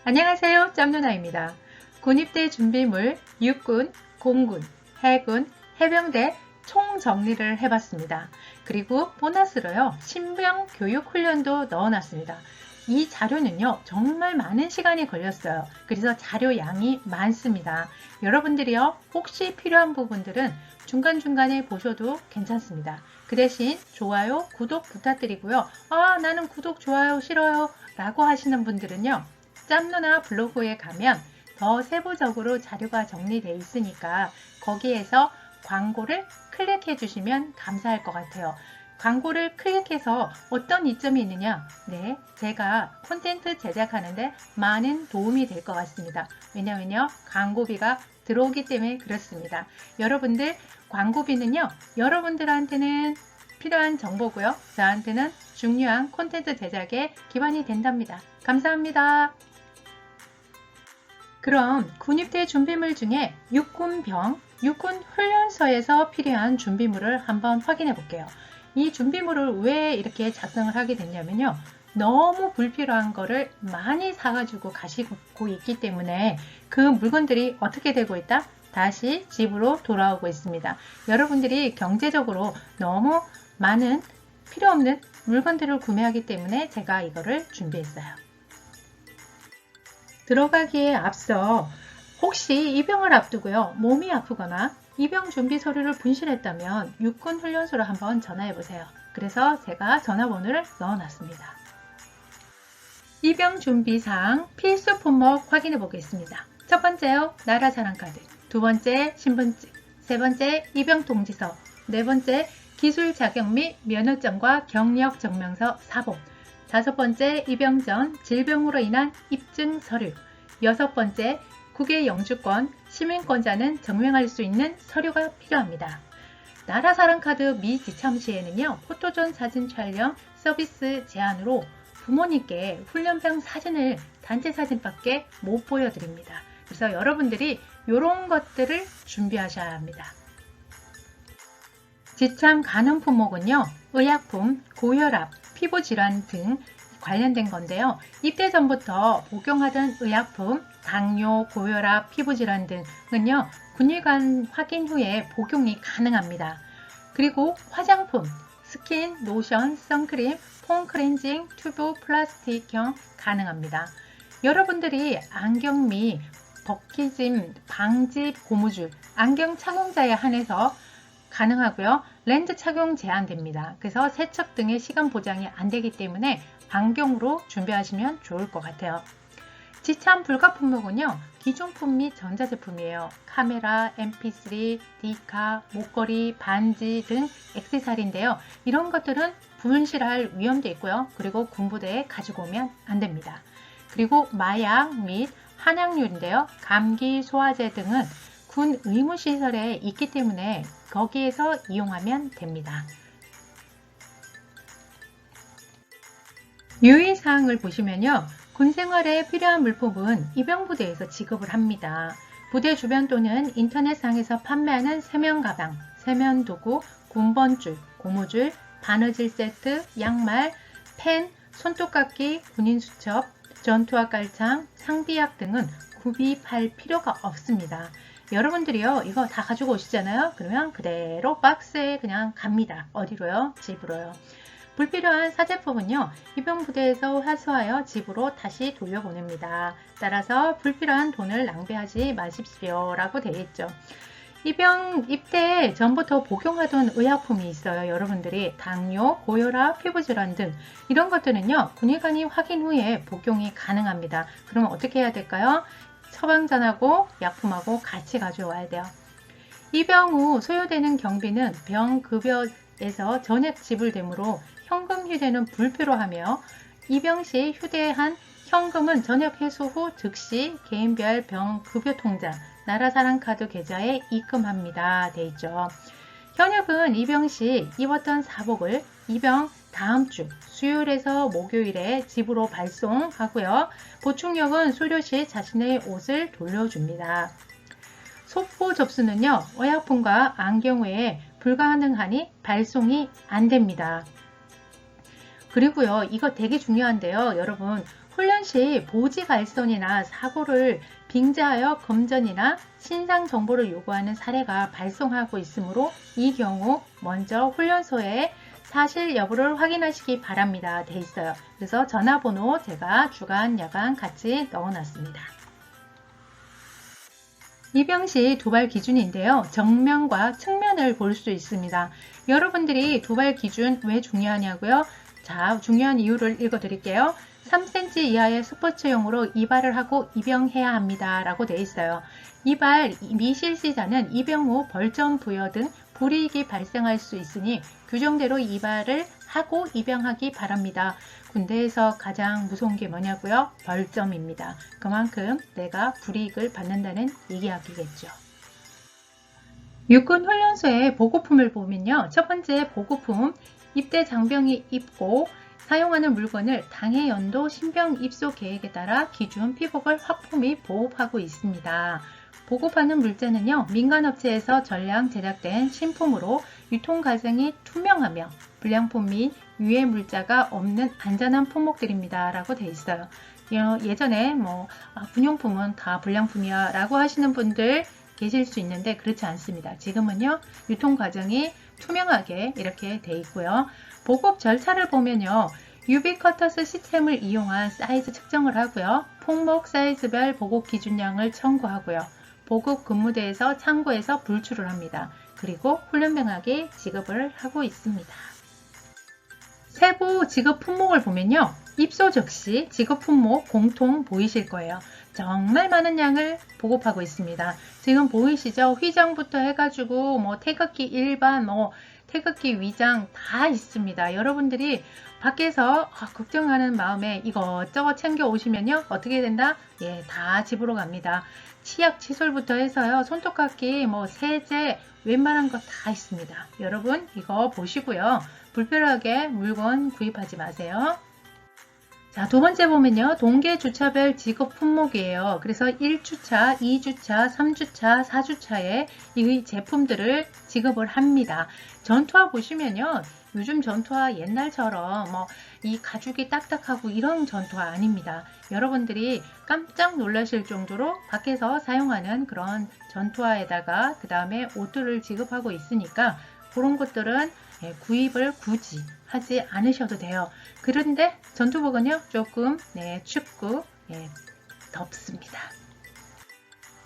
안녕하세요. 짬누나입니다. 군입대 준비물 육군, 공군, 해군, 해병대 총 정리를 해봤습니다. 그리고 보너스로요. 신병 교육 훈련도 넣어놨습니다. 이 자료는요. 정말 많은 시간이 걸렸어요. 그래서 자료 양이 많습니다. 여러분들이요. 혹시 필요한 부분들은 중간중간에 보셔도 괜찮습니다. 그 대신 좋아요, 구독 부탁드리고요. 나는 구독, 좋아요 싫어요 라고 하시는 분들은요. 짬누나 블로그에 가면 더 세부적으로 자료가 정리되어 있으니까 거기에서 광고를 클릭해 주시면 감사할 것 같아요. 광고를 클릭해서 어떤 이점이 있느냐? 네, 제가 콘텐츠 제작하는데 많은 도움이 될 것 같습니다. 왜냐면요, 광고비가 들어오기 때문에 그렇습니다. 여러분들 광고비는요, 여러분들한테는 필요한 정보고요. 저한테는 중요한 콘텐츠 제작에 기반이 된답니다. 감사합니다. 그럼 군입대 준비물 중에 육군병, 육군 훈련소에서 필요한 준비물을 한번 확인해 볼게요. 이 준비물을 왜 이렇게 작성을 하게 됐냐면요. 너무 불필요한 거를 많이 사가지고 가시고 있기 때문에 그 물건들이 어떻게 되고 있다? 다시 집으로 돌아오고 있습니다. 여러분들이 경제적으로 너무 많은 필요 없는 물건들을 구매하기 때문에 제가 이거를 준비했어요. 들어가기에 앞서 혹시 입영을 앞두고요. 몸이 아프거나 입영 준비 서류를 분실했다면 육군 훈련소로 한번 전화해 보세요. 그래서 제가 전화번호를 넣어놨습니다. 입영 준비사항 필수 품목 확인해 보겠습니다. 첫 번째요. 나라 자랑카드, 두 번째 신분증, 세 번째 입영 통지서, 네 번째 기술 자격 및 면허증과 경력 증명서 사본, 다섯 번째 입영 전 질병으로 인한 입증 서류, 여섯 번째 국외 영주권, 시민권자는 증명할 수 있는 서류가 필요합니다. 나라사랑카드 미지참 시에는요. 포토존 사진 촬영 서비스 제한으로 부모님께 훈련병 사진을 단체 사진밖에 못 보여드립니다. 그래서 여러분들이 이런 것들을 준비하셔야 합니다. 지참 가능 품목은요. 의약품, 고혈압, 피부질환 등 관련된 건데요. 입대 전부터 복용하던 의약품, 당뇨, 고혈압, 피부질환 등은요. 군의관 확인 후에 복용이 가능합니다. 그리고 화장품, 스킨, 로션, 선크림, 폼 클렌징, 튜브, 플라스틱형 가능합니다. 여러분들이 안경 및 벗기짐 방지 고무줄, 안경 착용자에 한해서 가능하고요. 렌즈 착용 제한됩니다. 그래서 세척 등의 시간 보장이 안 되기 때문에 안경으로 준비하시면 좋을 것 같아요. 지참 불가 품목은요. 기존품 및 전자제품이에요. 카메라, mp3, 디카, 목걸이, 반지 등 액세서리인데요. 이런 것들은 분실할 위험도 있고요. 그리고 군부대에 가지고 오면 안 됩니다. 그리고 마약 및 한약류인데요. 감기, 소화제 등은 군 의무시설에 있기 때문에 거기에서 이용하면 됩니다. 유의사항을 보시면요. 군생활에 필요한 물품은 입영부대에서 지급을 합니다. 부대 주변 또는 인터넷상에서 판매하는 세면가방, 세면도구, 군번줄, 고무줄, 바느질 세트, 양말, 펜, 손톱깎이, 군인수첩, 전투화 깔창, 상비약 등은 구비할 필요가 없습니다. 여러분들이요 이거 다 가지고 오시잖아요. 그러면 그대로 박스에 그냥 갑니다. 어디로요? 집으로요. 불필요한 사제품은요. 입영부대에서 회수하여 집으로 다시 돌려보냅니다. 따라서 불필요한 돈을 낭비하지 마십시오 라고 되어 있죠. 입영 입대 전부터 복용하던 의약품이 있어요. 여러분들이 당뇨, 고혈압, 피부질환 등 이런 것들은요. 군의관이 확인 후에 복용이 가능합니다. 그럼 어떻게 해야 될까요? 처방전하고 약품하고 같이 가져와야 돼요. 입영 후 소요되는 경비는 병급여에서 전액 지불되므로 현금 휴대는 불필요하며 입영 시 휴대한 현금은 전역 해소 후 즉시 개인별 병급여 통장, 나라사랑카드 계좌에 입금합니다. 돼 있죠. 현역은 입영 시 입었던 사복을 입영 다음 주 수요일에서 목요일에 집으로 발송하고요. 보충역은 수료 시 자신의 옷을 돌려줍니다. 소포 접수는요. 의약품과 안경 외에 불가능하니 발송이 안 됩니다. 그리고요. 이거 되게 중요한데요. 여러분 훈련 시 보지갈선이나 사고를 빙자하여 검전이나 신상 정보를 요구하는 사례가 발생하고 있으므로 이 경우 먼저 훈련소에 사실 여부를 확인하시기 바랍니다. 돼 있어요. 그래서 전화번호 제가 주간, 야간 같이 넣어놨습니다. 입영 시 도발 기준인데요. 정면과 측면을 볼 수 있습니다. 여러분들이 도발 기준 왜 중요하냐고요? 자, 중요한 이유를 읽어드릴게요. 3cm 이하의 스포츠용으로 이발을 하고 입영해야 합니다. 라고 되어 있어요. 이발 미실시자는 입영 후 벌점 부여 등 불이익이 발생할 수 있으니 규정대로 이발을 하고 입영하기 바랍니다. 군대에서 가장 무서운 게 뭐냐고요? 벌점입니다. 그만큼 내가 불이익을 받는다는 이야기겠죠. 육군훈련소의 보급품을 보면요. 첫 번째 보급품, 입대 장병이 입고 사용하는 물건을 당해 연도 신병 입소 계획에 따라 기준 피복을 확보 및 보급하고 있습니다. 보급하는 물자는요. 민간업체에서 전량 제작된 신품으로 유통 과정이 투명하며 불량품 및 유해 물자가 없는 안전한 품목들입니다. 라고 되어 있어요. 예전에 군용품은 다 불량품이야 라고 하시는 분들 계실 수 있는데 그렇지 않습니다. 지금은요. 유통 과정이 투명하게 이렇게 되어 있고요. 보급 절차를 보면요. UV 커터스 시스템을 이용한 사이즈 측정을 하고요. 품목 사이즈별 보급 기준량을 청구하고요. 보급 근무대에서 창고에서 불출을 합니다. 그리고 훈련병에게 지급을 하고 있습니다. 세부 지급 품목을 보면요. 입소 즉시 지급 품목 공통 보이실 거예요. 정말 많은 양을 보급하고 있습니다. 지금 보이시죠? 휘장부터 해가지고 태극기 일반, 태극기 위장 다 있습니다. 여러분들이 밖에서 걱정하는 마음에 이것저것 챙겨 오시면요. 어떻게 된다? 예, 다 집으로 갑니다. 치약, 칫솔부터 해서요. 손톱깎이, 세제, 웬만한 거 다 있습니다. 여러분 이거 보시고요. 불필요하게 물건 구입하지 마세요. 자, 두 번째 보면요. 동계 주차별 지급 품목이에요. 그래서 1주차, 2주차, 3주차, 4주차에 이 제품들을 지급을 합니다. 전투화 보시면요. 요즘 전투화 옛날처럼 이 가죽이 딱딱하고 이런 전투화 아닙니다. 여러분들이 깜짝 놀라실 정도로 밖에서 사용하는 그런 전투화에다가 그 다음에 옷들을 지급하고 있으니까 그런 것들은 구입을 굳이 하지 않으셔도 돼요. 그런데 전투복은요 조금 춥고 덥습니다.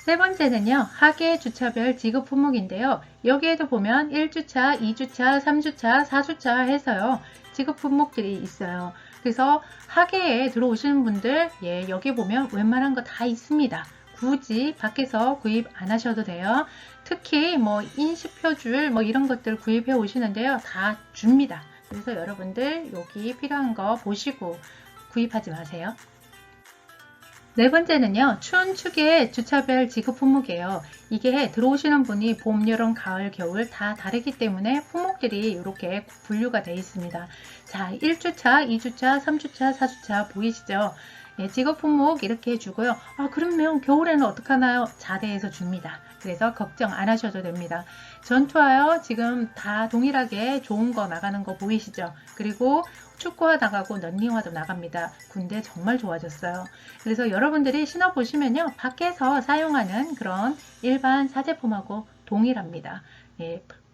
세 번째는요. 하계 주차별 지급 품목인데요. 여기에도 보면 1주차, 2주차, 3주차, 4주차 해서요. 지급 품목들이 있어요. 그래서 하계에 들어오시는 분들 여기 보면 웬만한 거 다 있습니다. 굳이 밖에서 구입 안 하셔도 돼요. 특히 인식표줄 이런 것들 구입해 오시는데요. 다 줍니다. 그래서 여러분들 여기 필요한 거 보시고 구입하지 마세요. 네 번째는요. 추운 축의 주차별 지급 품목이에요. 이게 들어오시는 분이 봄, 여름, 가을, 겨울 다 다르기 때문에 품목들이 이렇게 분류가 되어 있습니다. 자, 1주차, 2주차, 3주차, 4주차 보이시죠? 지급 품목 이렇게 해주고요. 그러면 겨울에는 어떡하나요? 자대에서 줍니다. 그래서 걱정 안 하셔도 됩니다. 전투하여 지금 다 동일하게 좋은 거 나가는 거 보이시죠? 그리고 축구화 나가고 런닝화도 나갑니다. 군대 정말 좋아졌어요. 그래서 여러분들이 신어보시면요. 밖에서 사용하는 그런 일반 사제품하고 동일합니다.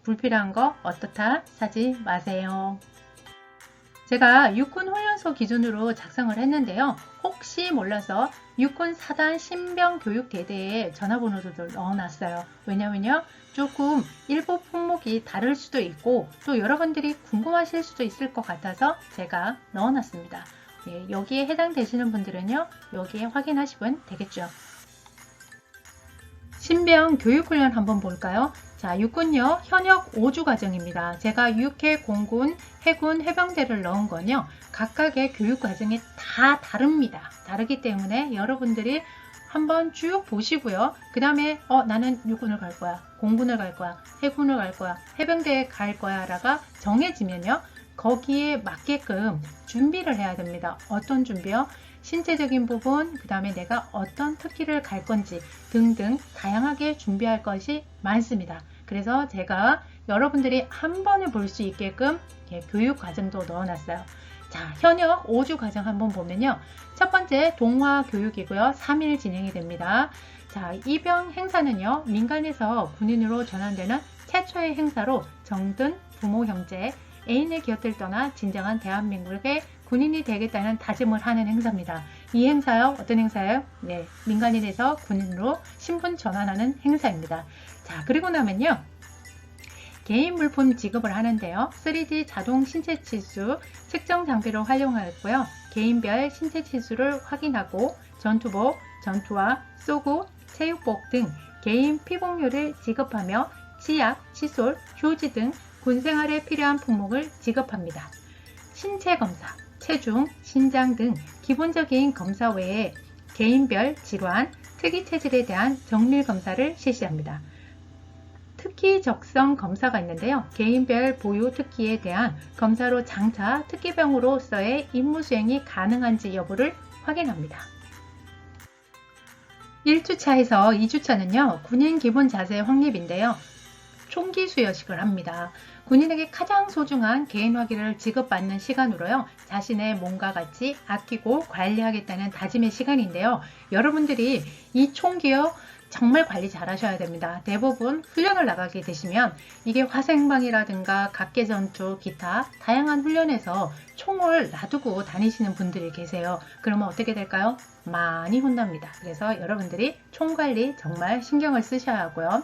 불필요한 거 어떻다 사지 마세요. 제가 육군훈련소 기준으로 작성을 했는데요. 혹시 몰라서 육군 4단 신병교육대대에 전화번호도 넣어놨어요. 왜냐면요. 조금 일부 품목이 다를 수도 있고 또 여러분들이 궁금하실 수도 있을 것 같아서 제가 넣어놨습니다. 여기에 해당되시는 분들은요. 여기에 확인하시면 되겠죠. 신병 교육훈련 한번 볼까요? 자, 육군요. 현역 5주 과정입니다. 제가 육해, 공군, 해군, 해병대를 넣은 건요. 각각의 교육 과정이 다 다릅니다. 다르기 때문에 여러분들이 한번 쭉 보시고요. 그 다음에 나는 육군을 갈 거야. 공군을 갈 거야. 해군을 갈 거야. 해병대에 갈 거야 라가 정해지면요. 거기에 맞게끔 준비를 해야 됩니다. 어떤 준비요? 신체적인 부분, 그 다음에 내가 어떤 특기를 갈 건지 등등 다양하게 준비할 것이 많습니다. 그래서 제가 여러분들이 한 번에 볼 수 있게끔 교육 과정도 넣어놨어요. 자, 현역 5주 과정 한번 보면요. 첫 번째 동화 교육이고요. 3일 진행이 됩니다. 자, 입영 행사는요. 민간에서 군인으로 전환되는 최초의 행사로 정든 부모 형제 애인의 곁을 떠나 진정한 대한민국의 군인이 되겠다는 다짐을 하는 행사입니다. 이 행사요. 어떤 행사예요? 네, 민간인에서 군인으로 신분 전환하는 행사입니다. 자, 그리고 나면요. 개인 물품 지급을 하는데요. 3D 자동 신체 치수 측정 장비를 활용하였고요. 개인별 신체 치수를 확인하고 전투복, 전투화, 쏘구, 체육복 등 개인 피복료를 지급하며 치약, 칫솔, 휴지 등 군생활에 필요한 품목을 지급합니다. 신체 검사, 체중, 신장 등 기본적인 검사 외에 개인별 질환, 특이 체질에 대한 정밀 검사를 실시합니다. 특기 적성 검사가 있는데요. 개인별 보유 특기에 대한 검사로 장차 특기병으로서의 임무 수행이 가능한지 여부를 확인합니다. 1주차에서 2주차는요. 군인 기본 자세 확립인데요. 총기 수여식을 합니다. 군인에게 가장 소중한 개인 화기를 지급받는 시간으로요. 자신의 몸과 같이 아끼고 관리하겠다는 다짐의 시간인데요. 여러분들이 이 총기요. 정말 관리 잘 하셔야 됩니다. 대부분 훈련을 나가게 되시면 이게 화생방이라든가 각계전투, 기타 다양한 훈련에서 총을 놔두고 다니시는 분들이 계세요. 그러면 어떻게 될까요? 많이 혼납니다. 그래서 여러분들이 총 관리 정말 신경을 쓰셔야 하고요.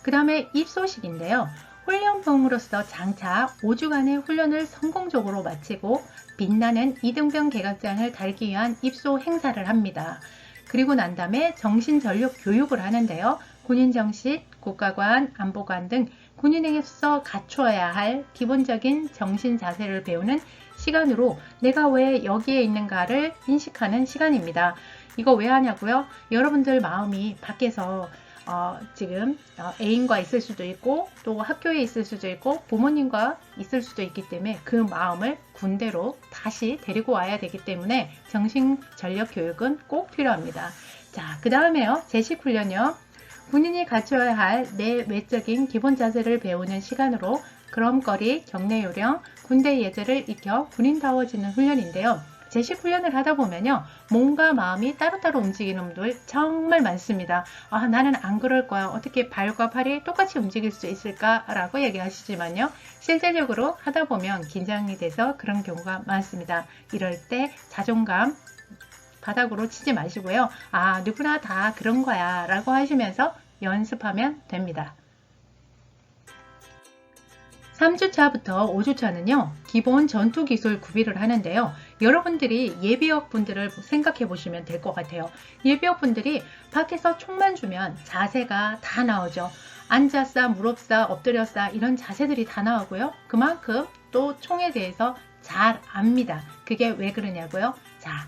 그 다음에 입소식인데요. 훈련병으로서 장차 5주간의 훈련을 성공적으로 마치고 빛나는 이등병 계각장을 달기 위한 입소 행사를 합니다. 그리고 난 다음에 정신전력 교육을 하는데요. 군인정신, 국가관, 안보관 등 군인에게서 갖춰야 할 기본적인 정신 자세를 배우는 시간으로 내가 왜 여기에 있는가를 인식하는 시간입니다. 이거 왜 하냐고요? 여러분들 마음이 밖에서 지금 애인과 있을 수도 있고 또 학교에 있을 수도 있고 부모님과 있을 수도 있기 때문에 그 마음을 군대로 다시 데리고 와야 되기 때문에 정신전력 교육은 꼭 필요합니다. 자, 그 다음에요. 제식훈련이요. 군인이 갖춰야 할 내 외적인 기본 자세를 배우는 시간으로 걸음걸이, 경례요령, 군대 예절을 익혀 군인다워지는 훈련인데요. 제식 훈련을 하다 보면요. 몸과 마음이 따로따로 움직이는 분들 정말 많습니다. 아, 나는 안 그럴 거야. 어떻게 발과 팔이 똑같이 움직일 수 있을까? 라고 얘기하시지만요. 실질적으로 하다 보면 긴장이 돼서 그런 경우가 많습니다. 이럴 때 자존감 바닥으로 치지 마시고요. 아, 누구나 다 그런 거야 라고 하시면서 연습하면 됩니다. 3주차부터 5주차는요. 기본 전투기술 구비를 하는데요. 여러분들이 예비역 분들을 생각해 보시면 될 것 같아요. 예비역 분들이 밖에서 총만 주면 자세가 다 나오죠. 앉아싸, 무릎싸, 엎드려싸 이런 자세들이 다 나오고요. 그만큼 또 총에 대해서 잘 압니다. 그게 왜 그러냐고요? 자,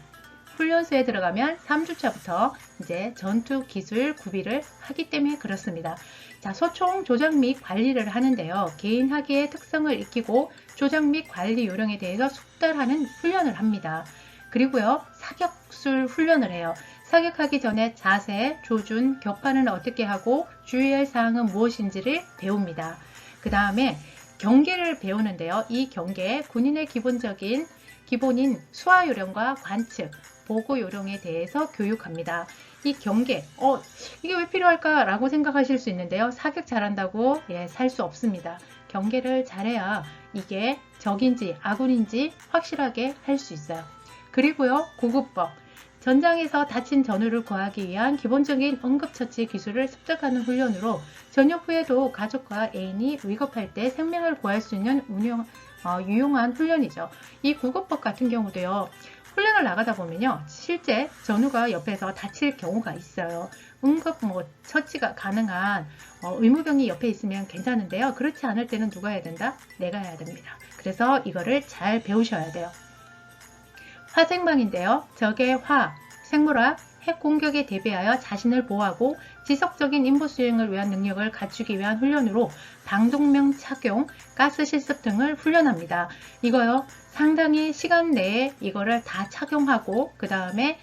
훈련소에 들어가면 3주차부터 이제 전투기술 구비를 하기 때문에 그렇습니다. 자, 소총 조작 및 관리를 하는데요. 개인 하기의 특성을 익히고 조작 및 관리 요령에 대해서 숙달하는 훈련을 합니다. 그리고요, 사격술 훈련을 해요. 사격하기 전에 자세, 조준, 격파는 어떻게 하고 주의할 사항은 무엇인지를 배웁니다. 그 다음에 경계를 배우는데요. 이 경계, 군인의 기본인 수화 요령과 관측, 보고 요령에 대해서 교육합니다. 이 경계, 이게 왜 필요할까? 라고 생각하실 수 있는데요. 사격 잘한다고 살 수 없습니다. 경계를 잘해야 이게 적인지 아군인지 확실하게 할 수 있어요. 그리고요, 구급법. 전장에서 다친 전우를 구하기 위한 기본적인 응급처치 기술을 습득하는 훈련으로 전역 후에도 가족과 애인이 위급할 때 생명을 구할 수 있는 유용한 훈련이죠. 이 구급법 같은 경우도요. 훈련을 나가다 보면요. 실제 전우가 옆에서 다칠 경우가 있어요. 응급 처치가 가능한 의무병이 옆에 있으면 괜찮은데요. 그렇지 않을 때는 누가 해야 된다? 내가 해야 됩니다. 그래서 이거를 잘 배우셔야 돼요. 화생방인데요. 적의 생물학, 핵 공격에 대비하여 자신을 보호하고 지속적인 임무 수행을 위한 능력을 갖추기 위한 훈련으로 방독면 착용, 가스 실습 등을 훈련합니다. 이거요. 상당히 시간 내에 이거를 다 착용하고 그 다음에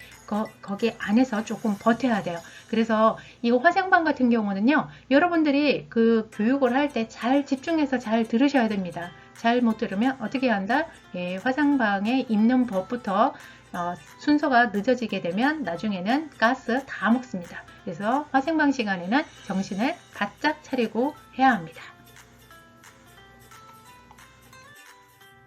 거기 안에서 조금 버텨야 돼요. 그래서 이거 화생방 같은 경우는요. 여러분들이 그 교육을 할 때 잘 집중해서 잘 들으셔야 됩니다. 잘 못 들으면 어떻게 한다? 예, 화상방에 입는 법부터 순서가 늦어지게 되면 나중에는 가스 다 먹습니다. 그래서 화생방 시간에는 정신을 바짝 차리고 해야 합니다.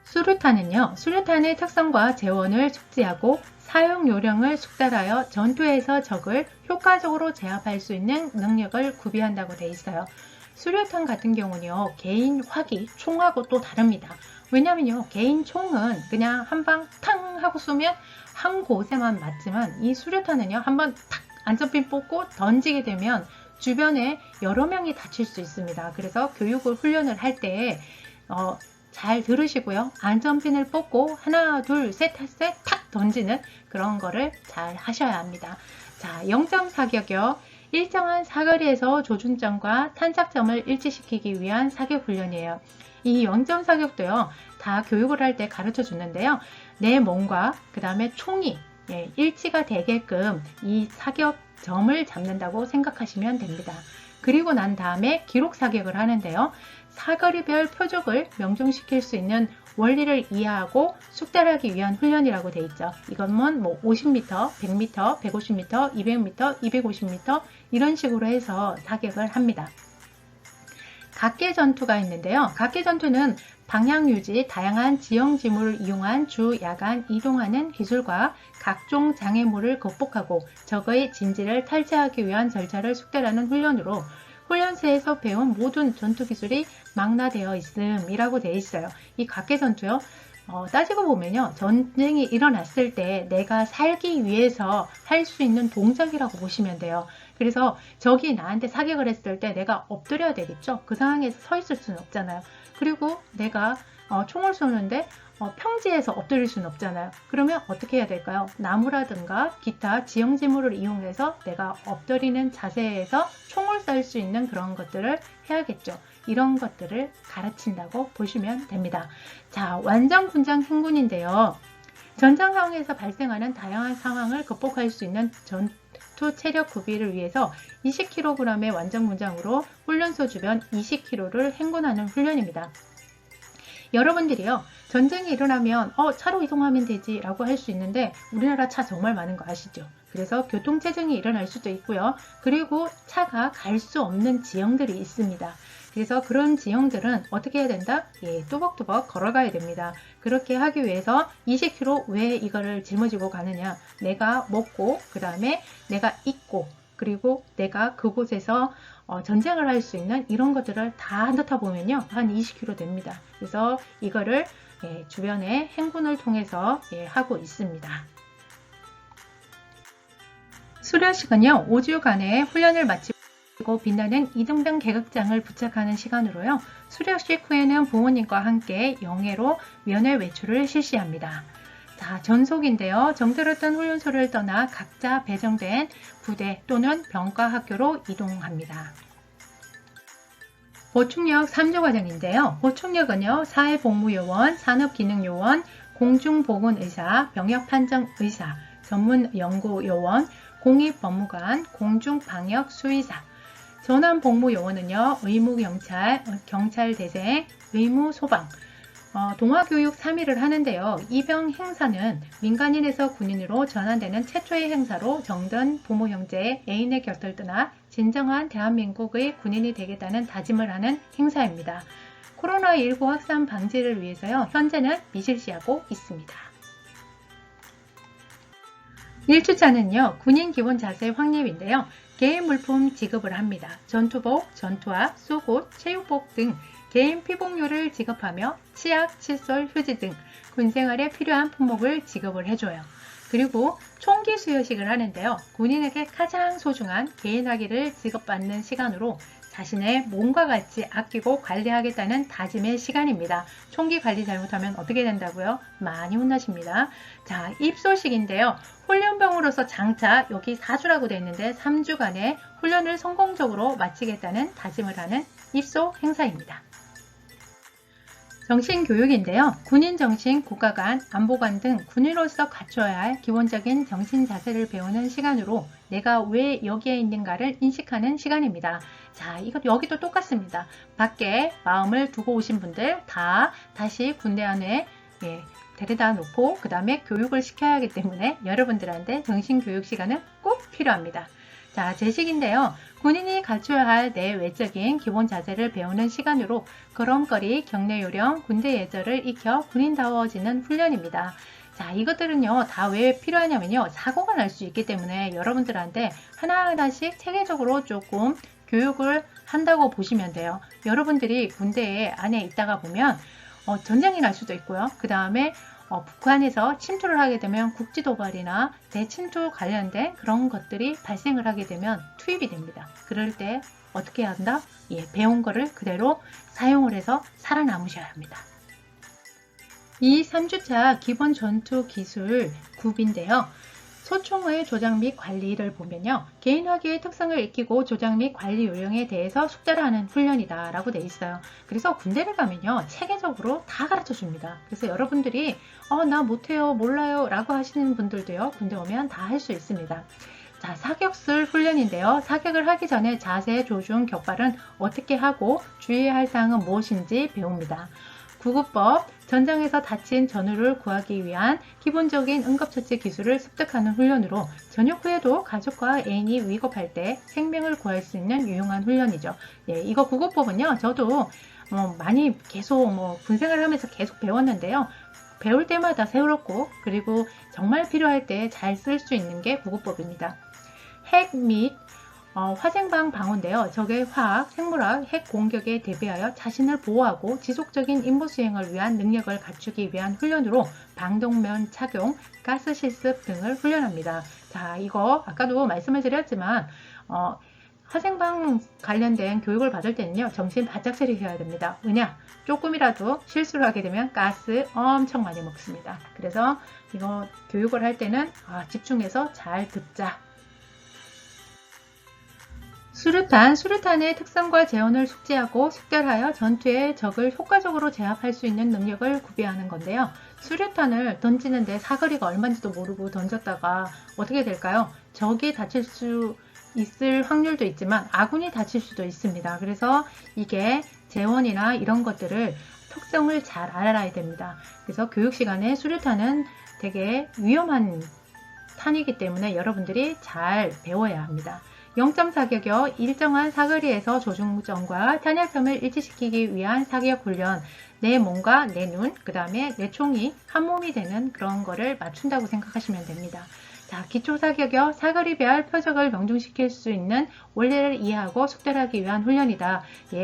수류탄은요, 수류탄의 특성과 재원을 숙지하고 사용 요령을 숙달하여 전투에서 적을 효과적으로 제압할 수 있는 능력을 구비한다고 되어 있어요. 수류탄 같은 경우는요, 개인 화기, 총하고 또 다릅니다. 왜냐면요, 개인 총은 그냥 한 방 탕 하고 쏘면 한 곳에만 맞지만 이 수류탄은요, 한번 탁 안전핀 뽑고 던지게 되면 주변에 여러 명이 다칠 수 있습니다. 그래서 교육을 훈련을 할 때 잘 들으시고요. 안전핀을 뽑고 하나, 둘, 셋 할 때 탁 던지는 그런 거를 잘 하셔야 합니다. 자, 0점 사격이요. 일정한 사거리에서 조준점과 탄착점을 일치시키기 위한 사격 훈련이에요. 이 0점 사격도요. 다 교육을 할 때 가르쳐 주는데요. 내 몸과 그 다음에 총이 일치가 되게끔 이 사격점을 잡는다고 생각하시면 됩니다. 그리고 난 다음에 기록 사격을 하는데요. 사거리별 표적을 명중시킬 수 있는 원리를 이해하고 숙달하기 위한 훈련이라고 되어 있죠. 이건 뭐 50m, 100m, 150m, 200m, 250m 이런 식으로 해서 사격을 합니다. 각계 전투가 있는데요. 각계 전투는 방향 유지, 다양한 지형 지물을 이용한 주, 야간 이동하는 기술과 각종 장애물을 극복하고 적의 진지를 탈취하기 위한 절차를 숙달하는 훈련으로 훈련소에서 배운 모든 전투 기술이 망라되어 있음이라고 되어 있어요. 이 각계 전투요. 따지고 보면요. 전쟁이 일어났을 때 내가 살기 위해서 할 수 있는 동작이라고 보시면 돼요. 그래서 적이 나한테 사격을 했을 때 내가 엎드려야 되겠죠. 그 상황에서 서 있을 수는 없잖아요. 그리고 내가 총을 쏘는데 평지에서 엎드릴 수는 없잖아요. 그러면 어떻게 해야 될까요? 나무라든가 기타 지형지물을 이용해서 내가 엎드리는 자세에서 총을 쏠 수 있는 그런 것들을 해야겠죠. 이런 것들을 가르친다고 보시면 됩니다. 자, 완전 군장 행군인데요. 전장 상황에서 발생하는 다양한 상황을 극복할 수 있는 전투 체력 구비를 위해서 20kg의 완전 군장으로 훈련소 주변 20km를 행군하는 훈련입니다. 여러분들이요, 전쟁이 일어나면 차로 이동하면 되지 라고 할 수 있는데 우리나라 차 정말 많은 거 아시죠? 그래서 교통체증이 일어날 수도 있고요. 그리고 차가 갈 수 없는 지형들이 있습니다. 그래서 그런 지형들은 어떻게 해야 된다? 예, 뚜벅뚜벅 걸어가야 됩니다. 그렇게 하기 위해서 20km 왜 이거를 짊어지고 가느냐? 내가 먹고, 그 다음에 내가 입고, 그리고 내가 그곳에서 전쟁을 할 수 있는 이런 것들을 다 넣다 보면요, 한 20km 됩니다. 그래서 이거를 주변에 행군을 통해서 하고 있습니다. 수련식은요, 5주간의 훈련을 마치고 빛나는 이등병 계급장을 부착하는 시간으로요, 수료식 후에는 부모님과 함께 영해로 면회 외출을 실시합니다. 자, 전속인데요. 정들었던 훈련소를 떠나 각자 배정된 부대 또는 병과 학교로 이동합니다. 보충력 3주 과정인데요. 보충력은요, 사회복무요원, 산업기능요원, 공중보건의사, 병역판정의사, 전문연구요원, 공익법무관, 공중방역수의사, 전환복무요원은요, 의무경찰, 경찰대생, 의무소방, 동화교육 3일을 하는데요. 입영 행사는 민간인에서 군인으로 전환되는 최초의 행사로 정든 부모 형제 애인의 곁을 떠나 진정한 대한민국의 군인이 되겠다는 다짐을 하는 행사입니다. 코로나19 확산 방지를 위해서요. 현재는 미실시하고 있습니다. 1주차는요. 군인 기본 자세 확립인데요. 개인 물품 지급을 합니다. 전투복, 전투화, 속옷, 체육복 등 개인 피복료를 지급하며 치약, 칫솔, 휴지 등 군생활에 필요한 품목을 지급을 해줘요. 그리고 총기 수여식을 하는데요. 군인에게 가장 소중한 개인화기를 지급받는 시간으로 자신의 몸과 같이 아끼고 관리하겠다는 다짐의 시간입니다. 총기 관리 잘못하면 어떻게 된다고요? 많이 혼나십니다. 자, 입소식인데요. 훈련병으로서 장차 여기 4주라고 되어 있는데 3주간의 훈련을 성공적으로 마치겠다는 다짐을 하는 입소 행사입니다. 정신교육인데요. 군인 정신, 국가관, 안보관 등 군인으로서 갖춰야 할 기본적인 정신 자세를 배우는 시간으로 내가 왜 여기에 있는가를 인식하는 시간입니다. 자, 여기도 똑같습니다. 밖에 마음을 두고 오신 분들 다시 군대 안에 데려다 놓고 그 다음에 교육을 시켜야 하기 때문에 여러분들한테 정신교육 시간은 꼭 필요합니다. 자, 제식인데요. 군인이 갖춰야 할 내 외적인 기본 자세를 배우는 시간으로 걸음걸이, 경례 요령, 군대 예절을 익혀 군인다워지는 훈련입니다. 자, 이것들은요, 다 왜 필요하냐면요, 사고가 날 수 있기 때문에 여러분들한테 하나하나씩 체계적으로 조금 교육을 한다고 보시면 돼요. 여러분들이 군대 안에 있다가 보면 전쟁이 날 수도 있고요. 그 다음에 북한에서 침투를 하게 되면 국지도발이나 대침투 관련된 그런 것들이 발생을 하게 되면 투입이 됩니다. 그럴 때 어떻게 해야 한다? 배운 거를 그대로 사용을 해서 살아남으셔야 합니다. 이 3주차 기본 전투 기술 9인데요. 소총의 조작 및 관리를 보면요. 개인화기의 특성을 익히고 조작 및 관리 요령에 대해서 숙달을 하는 훈련이다 라고 되어 있어요. 그래서 군대를 가면요. 체계적으로 다 가르쳐 줍니다. 그래서 여러분들이 나 못해요, 몰라요 라고 하시는 분들도요. 군대 오면 다 할 수 있습니다. 자, 사격술 훈련인데요. 사격을 하기 전에 자세, 조준, 격발은 어떻게 하고 주의해야 할 사항은 무엇인지 배웁니다. 구급법, 전장에서 다친 전우를 구하기 위한 기본적인 응급처치 기술을 습득하는 훈련으로 전역 후에도 가족과 애인이 위급할 때 생명을 구할 수 있는 유용한 훈련이죠. 이거 구급법은요. 저도 많이 계속 군생활을 하면서 계속 배웠는데요. 배울 때마다 새롭고 그리고 정말 필요할 때 잘 쓸 수 있는 게 구급법입니다. 핵 및 화생방 방어인데요. 적의 화학, 생물학, 핵 공격에 대비하여 자신을 보호하고 지속적인 임무 수행을 위한 능력을 갖추기 위한 훈련으로 방독면 착용, 가스 실습 등을 훈련합니다. 자, 이거 아까도 말씀을 드렸지만 화생방 관련된 교육을 받을 때는요. 정신 바짝 차리셔야 됩니다. 왜냐? 조금이라도 실수를 하게 되면 가스 엄청 많이 먹습니다. 그래서 이거 교육을 할 때는 집중해서 잘 듣자. 수류탄의 특성과 재원을 숙지하고 숙달하여 전투에 적을 효과적으로 제압할 수 있는 능력을 구비하는 건데요. 수류탄을 던지는데 사거리가 얼마인지도 모르고 던졌다가 어떻게 될까요? 적이 다칠 수 있을 확률도 있지만 아군이 다칠 수도 있습니다. 그래서 이게 재원이나 이런 것들을 특성을 잘 알아야 됩니다. 그래서 교육 시간에 수류탄은 되게 위험한 탄이기 때문에 여러분들이 잘 배워야 합니다. 0.4격여 일정한 사거리에서 조준점과 탄약점을 일치시키기 위한 사격 훈련, 내 몸과 내 눈, 그 다음에 내 총이 한 몸이 되는 그런 거를 맞춘다고 생각하시면 됩니다. 자, 기초사격여 사거리별 표적을 명중시킬 수 있는 원리를 이해하고 숙달하기 위한 훈련이다.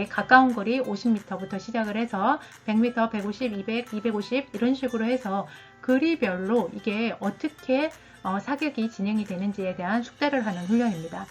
가까운 거리 50m부터 시작을 해서 100m, 150, 200, 250 이런 식으로 해서 거리별로 이게 어떻게 사격이 진행이 되는지에 대한 숙달을 하는 훈련입니다.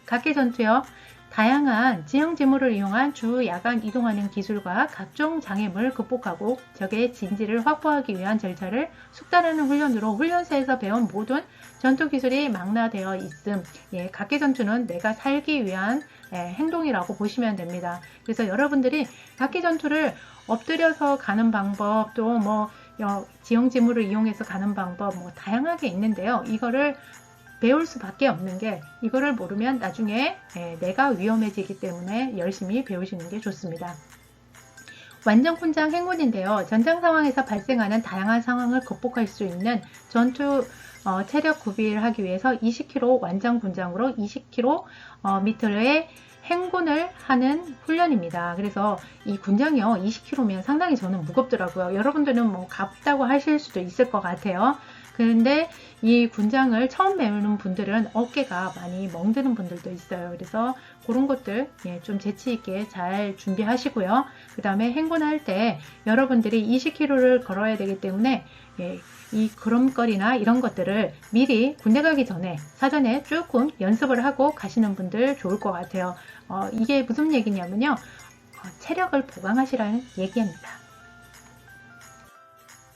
각계 전투요. 다양한 지형 지물을 이용한 주 야간 이동하는 기술과 각종 장애물을 극복하고 적의 진지를 확보하기 위한 절차를 숙달하는 훈련으로 훈련소에서 배운 모든 전투 기술이 망라되어 있음. 각계 전투는 내가 살기 위한 행동이라고 보시면 됩니다. 그래서 여러분들이 각계 전투를 엎드려서 가는 방법, 또 지형 지물을 이용해서 가는 방법 다양하게 있는데요. 이거를 배울 수밖에 없는 게 이거를 모르면 나중에 내가 위험해지기 때문에 열심히 배우시는 게 좋습니다. 완전군장 행군인데요. 전장 상황에서 발생하는 다양한 상황을 극복할 수 있는 전투 체력 구비를 하기 위해서 20km 완전군장으로 20km의 행군을 하는 훈련입니다. 그래서 이 군장이요 20km면 상당히 저는 무겁더라고요. 여러분들은 가볍다고 하실 수도 있을 것 같아요. 그런데 이 군장을 처음 배우는 분들은 어깨가 많이 멍드는 분들도 있어요. 그래서 그런 것들 좀 재치 있게 잘 준비하시고요. 그 다음에 행군할 때 여러분들이 20km를 걸어야 되기 때문에 이 걸음걸이나 이런 것들을 미리 군대 가기 전에 사전에 조금 연습을 하고 가시는 분들 좋을 것 같아요. 이게 무슨 얘기냐면요. 체력을 보강하시라는 얘기입니다.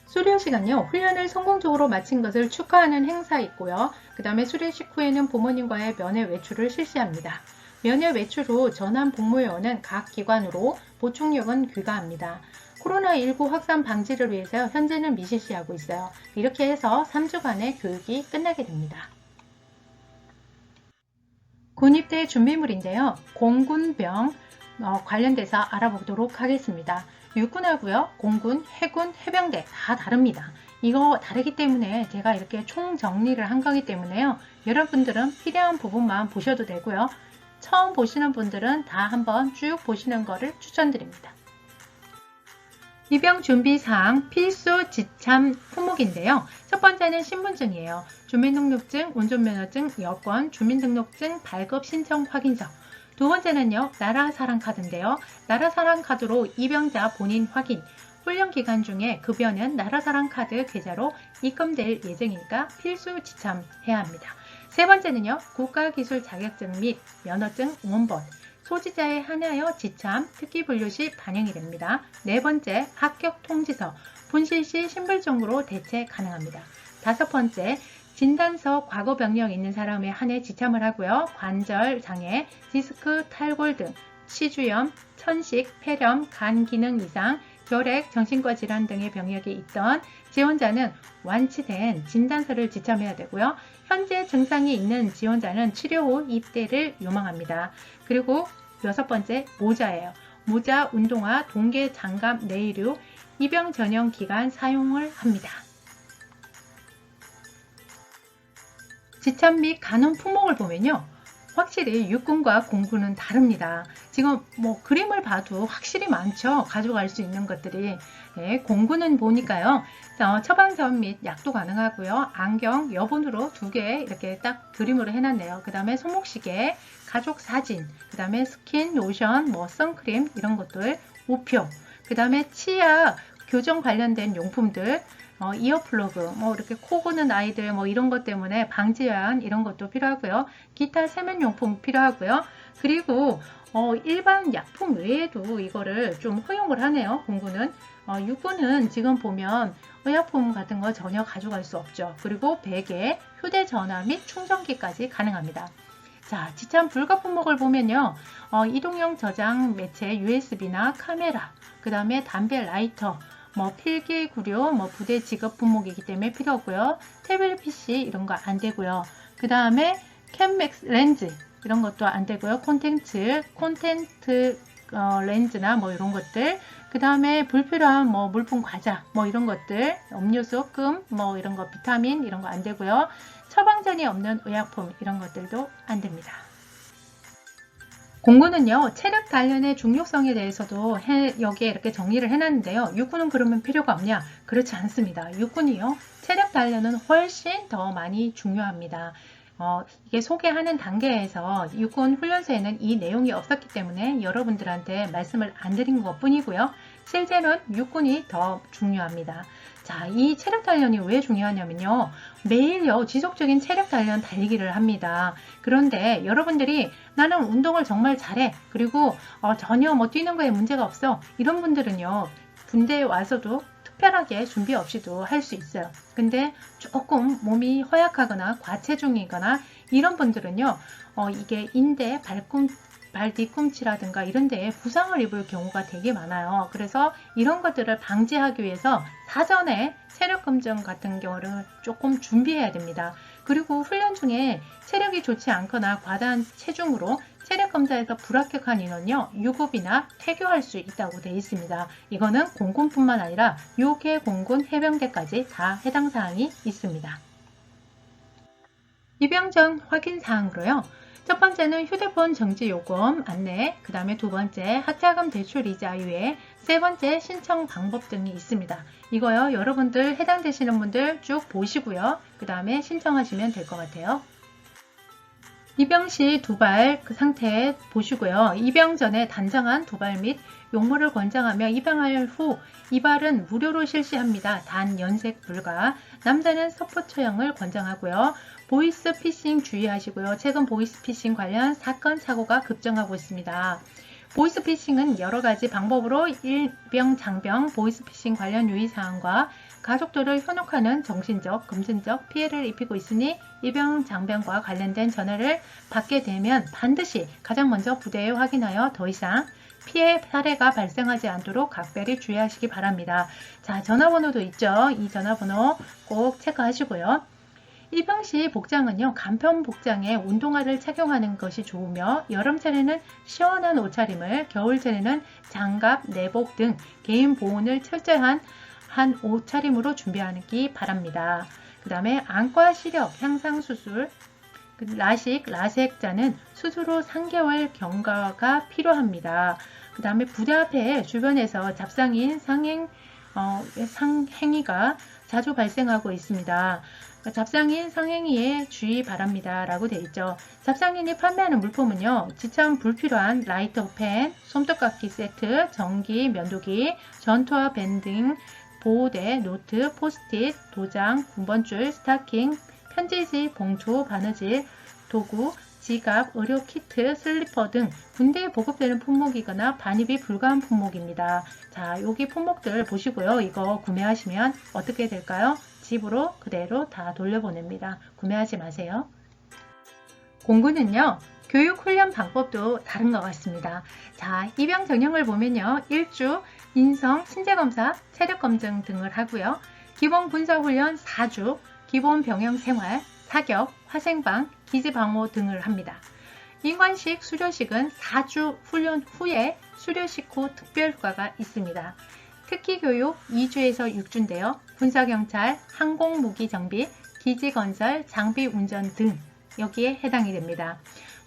수료 시간요. 훈련을 성공적으로 마친 것을 축하하는 행사 있고요. 그 다음에 수료 식후에는 부모님과의 면회 외출을 실시합니다. 면회 외출 후 전환 복무요원은 각 기관으로 보충요원 귀가합니다. 코로나19 확산 방지를 위해서 현재는 미실시하고 있어요. 이렇게 해서 3주간의 교육이 끝나게 됩니다. 군입대 준비물인데요. 공군병 관련돼서 알아보도록 하겠습니다. 육군하고요, 공군, 해군, 해병대 다 다릅니다. 이거 다르기 때문에 제가 이렇게 총 정리를 한 거기 때문에요. 여러분들은 필요한 부분만 보셔도 되고요. 처음 보시는 분들은 다 한번 쭉 보시는 거를 추천드립니다. 입영 준비사항 필수 지참 품목인데요. 첫 번째는 신분증이에요. 주민등록증, 운전면허증, 여권, 주민등록증, 발급 신청 확인서. 두 번째는요, 나라사랑카드인데요. 나라사랑카드로 입영자 본인 확인. 훈련 기간 중에 급여는 나라사랑카드 계좌로 입금될 예정이니까 필수 지참해야 합니다. 세 번째는요, 국가기술 자격증 및 면허증 원본. 소지자에 한하여 지참, 특기 분류 시 반영이 됩니다. 네 번째, 합격 통지서. 분실 시 신분증으로 대체 가능합니다. 다섯 번째, 진단서 과거 병력 있는 사람에 한해 지참을 하고요. 관절 장애, 디스크 탈골 등 치주염, 천식, 폐렴, 간 기능 이상, 결핵, 정신과 질환 등의 병력이 있던 지원자는 완치된 진단서를 지참해야 되고요. 현재 증상이 있는 지원자는 치료 후 입대를 요망합니다. 그리고 여섯 번째, 모자예요. 모자, 운동화, 동계, 장갑, 내의류, 입영 전용 기간 사용을 합니다. 지참 및 간호 품목을 보면요. 확실히 육군과 공군은 다릅니다. 지금 그림을 봐도 확실히 많죠. 가져갈 수 있는 것들이. 네, 공군은 보니까요. 처방전 및 약도 가능하고요. 안경, 여분으로 2개 이렇게 딱 그림으로 해놨네요. 그 다음에 손목시계, 가족 사진, 그 다음에 스킨, 로션, 선크림 이런 것들, 우표, 그 다음에 치아 교정 관련된 용품들, 이어플러그, 이렇게 코 고는 아이들 이런 것 때문에 방지한 이런 것도 필요하고요. 기타 세면용품 필요하고요. 그리고 일반 약품 외에도 이거를 좀 허용을 하네요. 공군은. 육군은 지금 보면 의약품 같은 거 전혀 가져갈 수 없죠. 그리고 베개, 휴대전화 및 충전기까지 가능합니다. 자, 지참 불가 품목을 보면요. 이동형 저장 매체 USB나 카메라, 그 다음에 담배 라이터, 필기 구류, 부대 직업 품목이기 때문에 필요 없고요. 태블릿 PC 이런 거 안 되고요. 그 다음에 캔맥스 렌즈 이런 것도 안 되고요. 콘텐트 렌즈나 이런 것들. 그 다음에 불필요한 물품 과자 이런 것들, 음료수, 금 이런 거 비타민 이런 거 안 되고요. 처방전이 없는 의약품 이런 것들도 안 됩니다. 공군은요, 체력 단련의 중요성에 대해서도 여기에 이렇게 정리를 해놨는데요. 육군은 그러면 필요가 없냐? 그렇지 않습니다. 육군이요, 체력 단련은 훨씬 더 많이 중요합니다. 이게 소개하는 단계에서 육군 훈련소에는 이 내용이 없었기 때문에 여러분들한테 말씀을 안 드린 것 뿐이고요. 실제는 육군이 더 중요합니다. 자, 이 체력 단련이 왜 중요하냐면요. 매일요, 지속적인 체력 단련 달리기를 합니다. 그런데 여러분들이 나는 운동을 정말 잘해. 그리고 전혀 뛰는 거에 문제가 없어. 이런 분들은요, 군대에 와서도 특별하게 준비 없이도 할 수 있어요. 근데 조금 몸이 허약하거나 과체중이거나 이런 분들은요, 이게 인대, 발 뒤꿈치라든가 이런 데에 부상을 입을 경우가 되게 많아요. 그래서 이런 것들을 방지하기 위해서 사전에 체력 검정 같은 경우를 조금 준비해야 됩니다. 그리고 훈련 중에 체력이 좋지 않거나 과다한 체중으로 체력 검사에서 불합격한 인원요, 유급이나 퇴교할 수 있다고 되어 있습니다. 이거는 공군뿐만 아니라 육해, 공군, 해병대까지 다 해당 사항이 있습니다. 입영 전 확인 사항으로요. 첫 번째는 휴대폰 정지 요금 안내, 그 다음에 두 번째 학자금 대출 이자 유예, 세 번째 신청 방법 등이 있습니다. 이거요, 여러분들 해당되시는 분들 쭉 보시고요. 그 다음에 신청하시면 될 것 같아요. 입영 시 두발 그 상태 보시고요. 입영 전에 단정한 두발 및 용모를 권장하며 입영할 후 이발은 무료로 실시합니다. 단 연색 불가. 남자는 서포처형을 권장하고요. 보이스피싱 주의하시고요. 최근 보이스피싱 관련 사건 사고가 급증하고 있습니다. 보이스피싱은 여러 가지 방법으로 일병, 장병, 보이스피싱 관련 유의사항과 가족들을 현혹하는 정신적, 금전적 피해를 입히고 있으니 입영 장병과 관련된 전화를 받게 되면 반드시 가장 먼저 부대에 확인하여 더 이상 피해 사례가 발생하지 않도록 각별히 주의하시기 바랍니다. 자, 전화번호도 있죠. 이 전화번호 꼭 체크하시고요. 입영 시 복장은요, 간편 복장에 운동화를 착용하는 것이 좋으며 여름철에는 시원한 옷차림을, 겨울철에는 장갑, 내복 등 개인 보온을 철저한 옷차림으로 준비하기 바랍니다. 그 다음에 안과 시력 향상 수술, 라식, 라섹자는 수술 후 3개월 경과가 필요합니다. 그 다음에 부대 앞에 주변에서 잡상인 상행위가 자주 발생하고 있습니다. 잡상인 상행위에 주의 바랍니다 라고 되어 있죠. 잡상인이 판매하는 물품은요, 지참 불필요한 라이터 펜, 솜떡깎이 세트, 전기 면도기, 전투화 밴딩, 보호대, 노트, 포스트잇, 도장, 군번줄, 스타킹, 편지지, 봉투, 바느질, 도구, 지갑, 의료 키트, 슬리퍼 등 군대에 보급되는 품목이거나 반입이 불가한 품목입니다. 자, 여기 품목들 보시고요. 이거 구매하시면 어떻게 될까요? 집으로 그대로 다 돌려보냅니다. 구매하지 마세요. 공군은요, 교육훈련 방법도 다른 것 같습니다. 자, 입영 전형을 보면요, 1주 인성, 신체검사, 체력검증 등을 하고요. 기본 군사훈련 4주, 기본 병영생활, 사격, 화생방, 기지방호 등을 합니다. 인관식 수료식은 4주 훈련 후에 수료식 후 특별휴가가 있습니다. 특기교육 2주에서 6주인데요. 군사경찰, 항공무기정비, 기지건설, 장비운전 등 여기에 해당이 됩니다.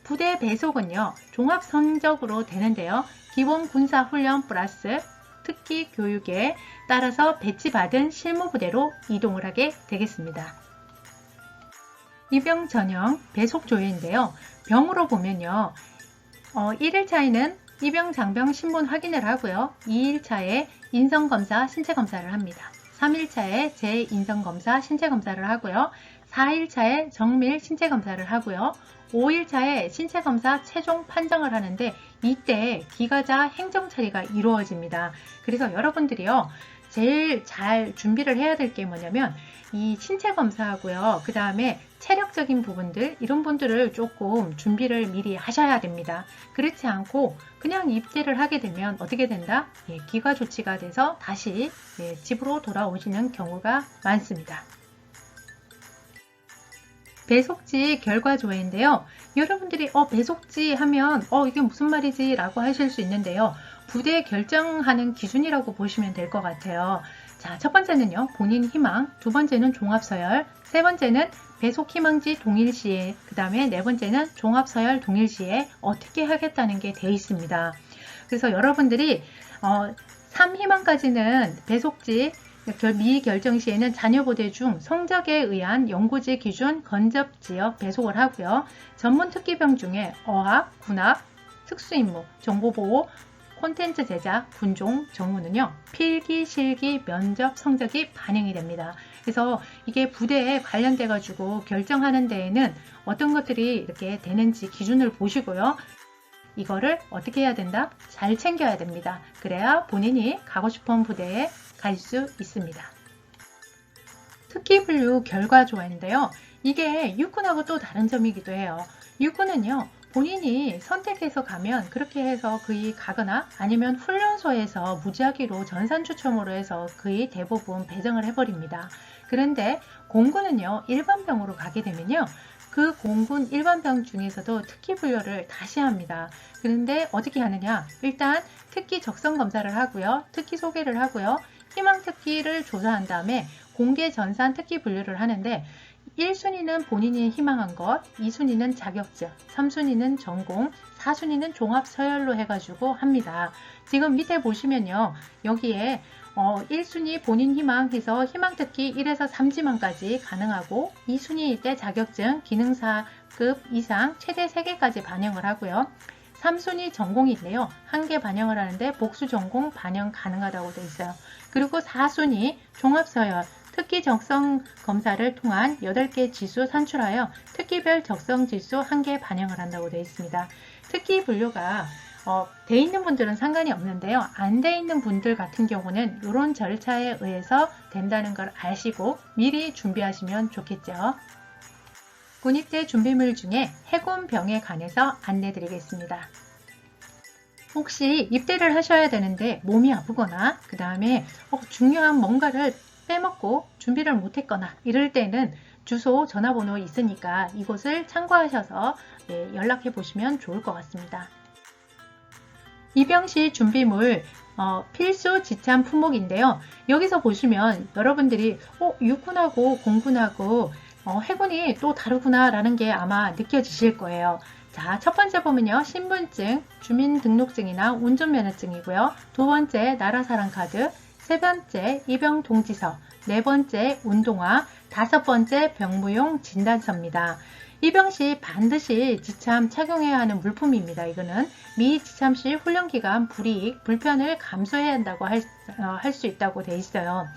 부대 배속은요, 종합성적으로 되는데요. 기본 군사훈련 플러스 특기교육에 따라서 배치받은 실무부대로 이동을 하게 되겠습니다. 입영 전형 배속 조회인데요. 병으로 보면요, 1일차에는 입영 장병 신분 확인을 하고요. 2일차에 인성검사, 신체검사를 합니다. 3일차에 재인성검사, 신체검사를 하고요. 4일차에 정밀 신체검사를 하고요. 5일차에 신체검사 최종 판정을 하는데 이때 기가자 행정처리가 이루어집니다. 그래서 여러분들이요, 제일 잘 준비를 해야 될 게 뭐냐면 이 신체검사하고요, 그 다음에 체력적인 부분들, 이런 분들을 조금 준비를 미리 하셔야 됩니다. 그렇지 않고 그냥 입대를 하게 되면 어떻게 된다? 기가 조치가 돼서 다시 집으로 돌아오시는 경우가 많습니다. 배속지 결과 조회인데요. 여러분들이 배속지 하면 이게 무슨 말이지? 라고 하실 수 있는데요. 부대 결정하는 기준이라고 보시면 될 것 같아요. 자, 첫 번째는요, 본인 희망, 두 번째는 종합서열, 세 번째는 배속 희망지 동일시에, 그 다음에 네 번째는 종합서열 동일시에 어떻게 하겠다는 게 되어 있습니다. 그래서 여러분들이 3희망까지는 배속지 미결정 시에는 자녀부대 중 성적에 의한 연구지 기준 건접지역 배속을 하고요. 전문 특기병 중에 어학, 군학, 특수임무, 정보보호, 콘텐츠 제작, 군종, 정무는요, 필기, 실기, 면접 성적이 반영이 됩니다. 그래서 이게 부대에 관련돼 가지고 결정하는 데에는 어떤 것들이 이렇게 되는지 기준을 보시고요. 이거를 어떻게 해야 된다? 잘 챙겨야 됩니다. 그래야 본인이 가고 싶은 부대에 갈 수 있습니다. 특기분류 결과 조회인데요. 이게 육군하고 또 다른 점이기도 해요. 육군은요, 본인이 선택해서 가면 그렇게 해서 거의 가거나 아니면 훈련소에서 무작위로 전산 추첨으로 해서 거의 대부분 배정을 해버립니다. 그런데 공군은요, 일반병으로 가게 되면요, 그 공군 일반병 중에서도 특기 분류를 다시 합니다. 그런데 어떻게 하느냐? 일단 특기 적성 검사를 하고요. 특기 소개를 하고요. 희망 특기를 조사한 다음에 공개 전산 특기 분류를 하는데 1순위는 본인이 희망한 것, 2순위는 자격증, 3순위는 전공, 4순위는 종합 서열로 해가지고 합니다. 지금 밑에 보시면요. 여기에 1순위 본인 희망해서 희망특기 1에서 3지망까지 가능하고 2순위일 때 자격증, 기능사급 이상 최대 3개까지 반영을 하고요. 3순위 전공인데요. 1개 반영을 하는데 복수 전공 반영 가능하다고 되어 있어요. 그리고 4순위 종합서열, 특기 적성 검사를 통한 8개 지수 산출하여 특기별 적성 지수 1개 반영을 한다고 되어 있습니다. 특기 분류가 돼 있는 분들은 상관이 없는데요. 안 돼 있는 분들 같은 경우는 이런 절차에 의해서 된다는 걸 아시고 미리 준비하시면 좋겠죠. 군입대 준비물 중에 해군병에 관해서 안내드리겠습니다. 혹시 입대를 하셔야 되는데 몸이 아프거나 그 다음에 중요한 뭔가를 빼먹고 준비를 못했거나 이럴 때는 주소, 전화번호 있으니까 이곳을 참고하셔서 연락해 보시면 좋을 것 같습니다. 입영시 준비물 필수 지참 품목인데요. 여기서 보시면 여러분들이 육군하고 공군하고 해군이 또 다르구나 라는 게 아마 느껴지실 거예요. 자, 첫 번째 보면요. 신분증, 주민등록증이나 운전면허증이고요. 두 번째 나라사랑카드, 세 번째 입영동지서, 네 번째 운동화, 다섯 번째 병무용 진단서입니다. 입영시 반드시 지참 착용해야 하는 물품입니다. 이거는 미지참 시 훈련기간 불이익, 불편을 감수해야 한다고 할 수 있다고 돼 있어요.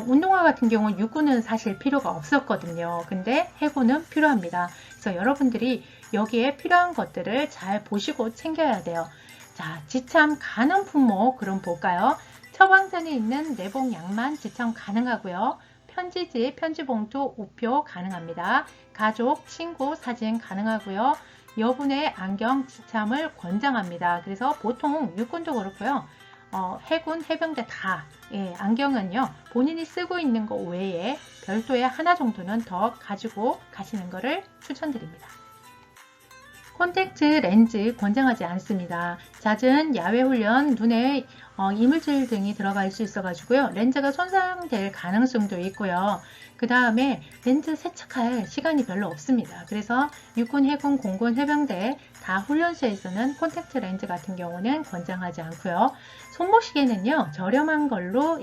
운동화 같은 경우는 육군은 사실 필요가 없었거든요. 근데 해군은 필요합니다. 그래서 여러분들이 여기에 필요한 것들을 잘 보시고 챙겨야 돼요. 자, 지참 가능 품목 그럼 볼까요? 처방전이 있는 내복 양만 지참 가능하고요. 편지지, 편지봉투, 우표 가능합니다. 가족, 친구 사진 가능하고요. 여분의 안경 지참을 권장합니다. 그래서 보통 육군도 그렇고요. 해군, 해병대 다 안경은요. 본인이 쓰고 있는 것 외에 별도의 하나 정도는 더 가지고 가시는 것을 추천드립니다. 콘택트 렌즈 권장하지 않습니다. 잦은 야외 훈련, 눈에 이물질 등이 들어갈 수 있어 가지고요. 렌즈가 손상될 가능성도 있고요. 그 다음에 렌즈 세척할 시간이 별로 없습니다. 그래서 육군, 해군, 공군, 해병대 다 훈련소에서는 콘택트 렌즈 같은 경우는 권장하지 않고요. 손목시계는요. 저렴한 걸로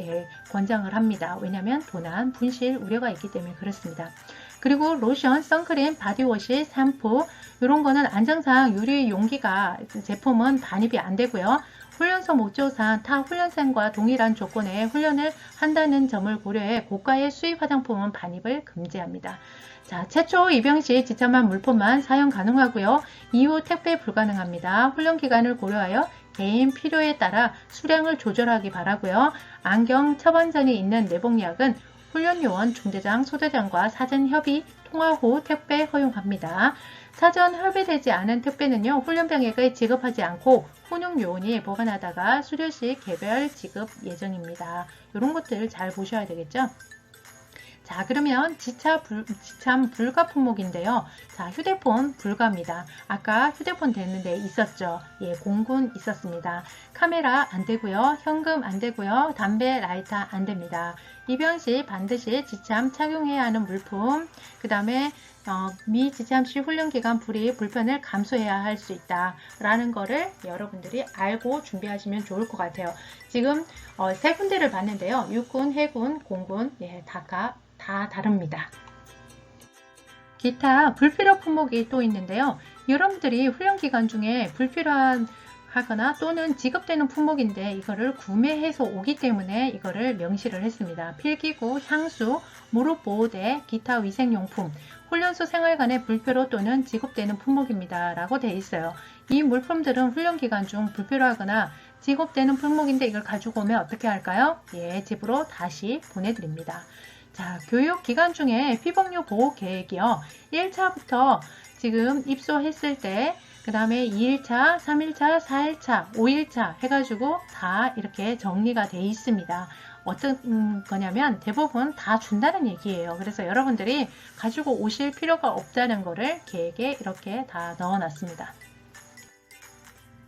권장을 합니다. 왜냐하면 도난, 분실 우려가 있기 때문에 그렇습니다. 그리고 로션, 선크림, 바디워시, 샴푸 이런 거는 안전상 유리 용기가 제품은 반입이 안 되고요. 훈련소 목적상 타 훈련생과 동일한 조건에 훈련을 한다는 점을 고려해 고가의 수입 화장품은 반입을 금지합니다. 자, 최초 입영 시 지참한 물품만 사용 가능하고요. 이후 택배 불가능합니다. 훈련 기간을 고려하여 개인 필요에 따라 수량을 조절하기 바라고요. 안경, 처방전이 있는 내복약은 훈련요원, 중대장, 소대장과 사전 협의, 통화 후 택배 허용합니다. 사전 협의되지 않은 택배는요. 훈련병에게 지급하지 않고 훈육요원이 보관하다가 수료 시 개별 지급 예정입니다. 이런 것들 잘 보셔야 되겠죠. 자, 그러면 지참 불가 품목인데요. 자, 휴대폰 불가입니다. 아까 휴대폰 됐는데 있었죠. 예, 공군 있었습니다. 카메라 안 되고요. 현금 안 되고요. 담배, 라이터 안 됩니다. 입영 시 반드시 지참 착용해야 하는 물품, 그 다음에 미지참 시 훈련기간 불이익, 불편을 감수해야 할 수 있다 라는 거를 여러분들이 알고 준비하시면 좋을 것 같아요. 지금 세 군데를 봤는데요. 육군, 해군, 공군 다 다릅니다. 기타 불필요 품목이 또 있는데요. 여러분들이 훈련기간 중에 불필요한 하거나 또는 지급되는 품목인데 이거를 구매해서 오기 때문에 이거를 명시를 했습니다. 필기구, 향수, 무릎 보호대, 기타 위생용품, 훈련소 생활관에 불필요 또는 지급되는 품목입니다. 라고 되어 있어요. 이 물품들은 훈련기간 중 불필요하거나 지급되는 품목인데 이걸 가지고 오면 어떻게 할까요? 예, 집으로 다시 보내드립니다. 자, 교육 기간 중에 피복류 보호 계획이요. 1차부터 지금 입소했을 때 그 다음에 2일차, 3일차, 4일차, 5일차 해가지고 다 이렇게 정리가 돼 있습니다. 어떤 거냐면 대부분 다 준다는 얘기예요. 그래서 여러분들이 가지고 오실 필요가 없다는 거를 계획에 이렇게 다 넣어놨습니다.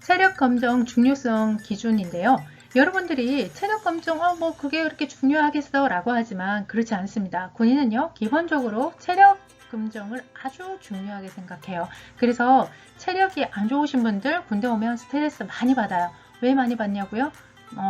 체력 검정 중요성 기준인데요. 여러분들이 체력 검정 뭐 그게 그렇게 중요하겠어 라고 하지만 그렇지 않습니다. 군인은요 기본적으로 체력 검정을 아주 중요하게 생각해요. 그래서 체력이 안 좋으신 분들 군대 오면 스트레스 많이 받아요. 왜 많이 받냐고요?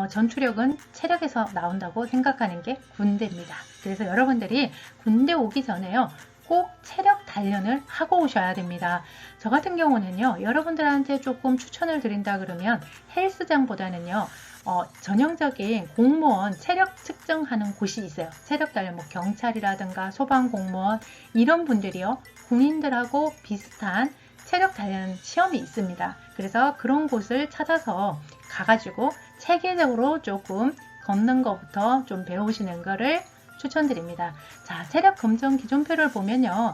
전투력은 체력에서 나온다고 생각하는 게 군대입니다. 그래서 여러분들이 군대 오기 전에요. 꼭 체력 단련을 하고 오셔야 됩니다. 저 같은 경우는요. 여러분들한테 조금 추천을 드린다 그러면 헬스장보다는요. 전형적인 공무원 체력 측정하는 곳이 있어요. 체력 단련, 뭐 경찰이라든가 소방공무원 이런 분들이요. 군인들하고 비슷한 체력 단련 시험이 있습니다. 그래서 그런 곳을 찾아서 가가지고 체계적으로 조금 걷는 것부터 좀 배우시는 거를 추천드립니다. 자, 체력 검정 기준표를 보면요.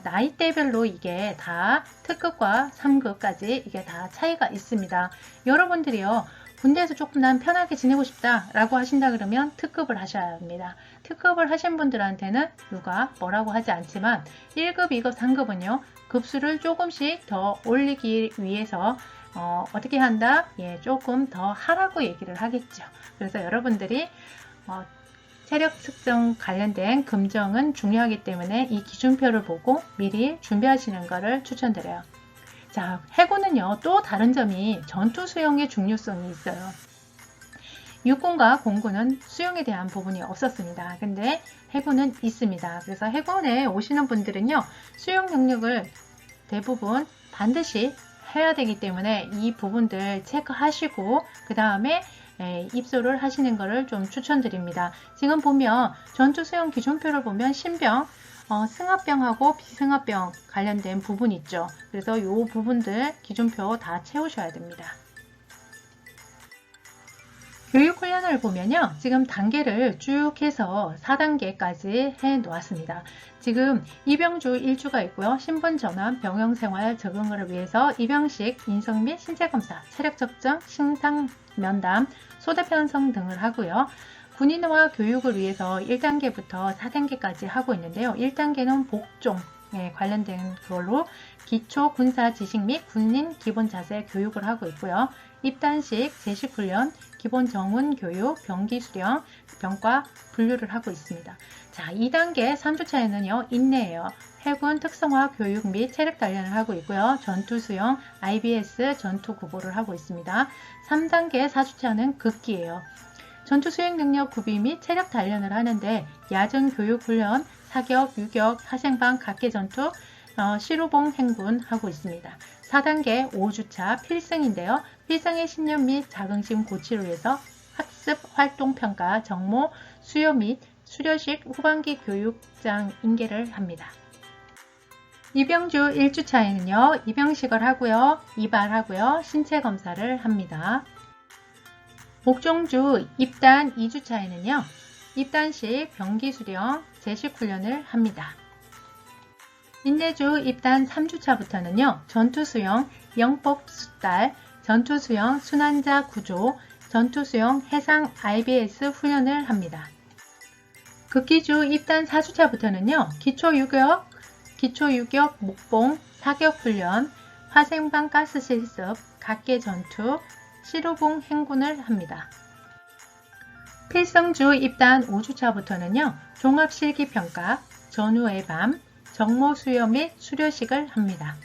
나이대별로 이게 다 특급과 3급까지 이게 다 차이가 있습니다. 여러분들이요. 군대에서 조금 난 편하게 지내고 싶다 라고 하신다 그러면 특급을 하셔야 합니다. 특급을 하신 분들한테는 누가 뭐라고 하지 않지만 1급, 2급, 3급은요. 급수를 조금씩 더 올리기 위해서 어떻게 한다? 예, 조금 더 하라고 얘기를 하겠죠. 그래서 여러분들이 체력 측정 관련된 검정은 중요하기 때문에 이 기준표를 보고 미리 준비하시는 것을 추천드려요. 자, 해군은요, 또 다른 점이 전투 수용의 중요성이 있어요. 육군과 공군은 수용에 대한 부분이 없었습니다. 근데 해군은 있습니다. 그래서 해군에 오시는 분들은요, 수용 능력을 대부분 반드시 해야 되기 때문에 이 부분들 체크하시고 그 다음에 입소를 하시는 것을 좀 추천드립니다. 지금 보면 전투 수용 기준표를 보면 신병, 승합병하고 비승합병 관련된 부분이 있죠. 그래서 이 부분들 기준표 다 채우셔야 됩니다. 교육훈련을 보면요. 지금 단계를 쭉 해서 4단계까지 해 놓았습니다. 지금 입영주 1주가 있고요. 신분 전환, 병영생활 적응을 위해서 입영식, 인성 및 신체검사, 체력 측정, 신상 면담, 소대 편성 등을 하고요. 군인화 교육을 위해서 1단계부터 4단계까지 하고 있는데요. 1단계는 복종 관련된 그걸로 기초 군사 지식 및 군인 기본 자세 교육을 하고 있고요. 입단식, 제식훈련, 기본 정훈 교육, 병기 수령, 병과 분류를 하고 있습니다. 자, 2단계 3주차에는요, 인내예요. 해군 특성화 교육 및 체력 단련을 하고 있고요. 전투 수영, IBS 전투 구보를 하고 있습니다. 3단계 4주차는 극기예요. 전투 수행 능력 구비 및 체력 단련을 하는데 야전 교육 훈련, 사격, 유격, 하생방, 각계 전투, 시루봉 행군 하고 있습니다. 4단계 5주차 필승인데요. 필승의 신념 및 자긍심 고취를 위해서 학습 활동 평가, 정모, 수요 및 수료식 후반기 교육장 인계를 합니다. 입영주 1주차에는요. 입영식을 하고요. 이발하고요. 신체 검사를 합니다. 복종주 입단 2주차에는요. 입단식 병기 수령, 제식 훈련을 합니다. 인내주 입단 3주차부터는요. 전투수영, 영법 수달, 전투수영 순환자 구조, 전투수영 해상 IBS 훈련을 합니다. 극기주 입단 4주차부터는요. 기초유격 목봉, 사격훈련, 화생방 가스 실습, 각계 전투, 시루봉 행군을 합니다. 필성주 입단 5주차부터는요. 종합실기평가, 전후의 밤, 정모 수요 및 수료식을 합니다.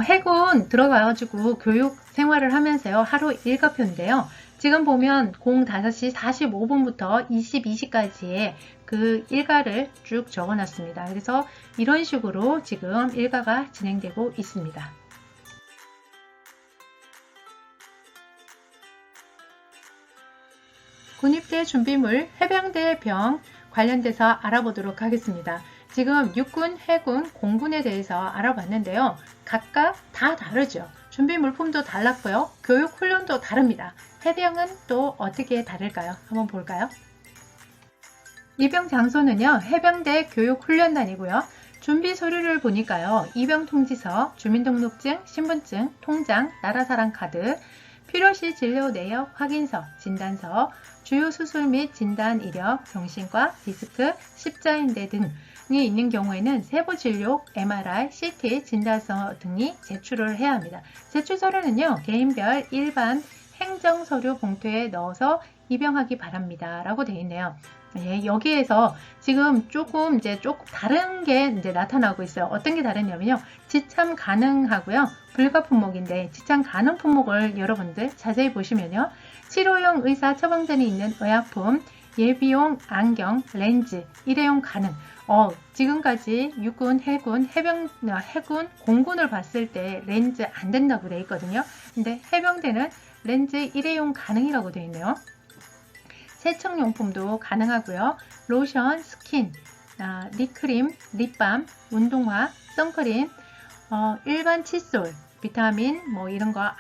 해군 들어가가지고 교육 생활을 하면서요. 하루 일과표인데요. 지금 보면 05시 45분부터 22시까지의 그 일과를 쭉 적어놨습니다. 그래서 이런 식으로 지금 일과가 진행되고 있습니다. 군입대 준비물, 해병대 병 관련돼서 알아보도록 하겠습니다. 지금 육군, 해군, 공군에 대해서 알아봤는데요. 각각 다 다르죠. 준비 물품도 달랐고요. 교육 훈련도 다릅니다. 해병은 또 어떻게 다를까요? 한번 볼까요? 입영 장소는요. 해병대 교육훈련단이고요. 준비 서류를 보니까요. 입영통지서, 주민등록증, 신분증, 통장, 나라사랑 카드, 필요시 진료 내역 확인서, 진단서, 주요 수술 및 진단 이력, 정신과, 디스크, 십자인대 등이 있는 경우에는 세부진료, MRI, CT, 진단서 등이 제출을 해야 합니다. 제출 서류는요. 개인별 일반 행정서류 봉투에 넣어서 입영하기 바랍니다. 라고 되어 있네요. 예, 여기에서 지금 조금 다른 게 나타나고 있어요. 어떤 게 다르냐면요. 지참 가능하고요. 불가 품목인데 지참 가능 품목을 여러분들 자세히 보시면요. 치료용 의사 처방전이 있는 의약품, 예비용 안경, 렌즈, 일회용 가능. 지금까지 육군, 해군, 해군, 공군을 봤을 때 렌즈 안 된다고 되어 있거든요. 근데 해병대는 렌즈 일회용 가능이라고 되어 있네요. 세척용품도 가능하고요. 로션, 스킨, 립크림, 립밤, 운동화, 선크림, 일반 칫솔, 비타민 뭐 이런 거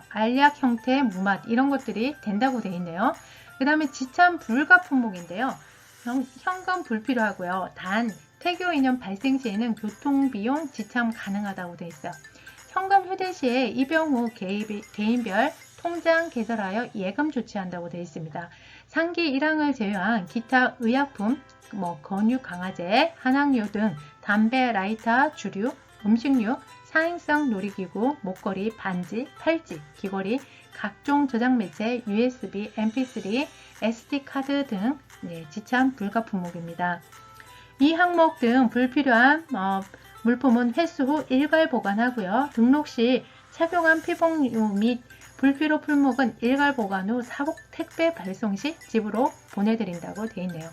알약 형태 무맛 이런 것들이 된다고 되어 있네요. 그 다음에 지참 불가 품목인데요. 현금 불필요하고요. 단 태교 이년 발생 시에는 교통비용 지참 가능하다고 되어 있어요. 현금 휴대 시에 입영 후 개인별 통장 개설하여 예금 조치한다고 되어 있습니다. 상기 1항을 제외한 기타 의약품, 건유 강화제, 한항유 등 담배, 라이터, 주류, 음식류, 사행성 놀이기구, 목걸이, 반지, 팔찌, 귀걸이, 각종 저장 매체, USB, MP3, SD카드 등 지참 불가 품목입니다. 이 항목 등 불필요한 물품은 회수 후 일괄 보관하고요. 등록 시 착용한 피복류 및 불필요 품목은 일괄 보관 후 사복 택배 발송 시 집으로 보내드린다고 되어 있네요.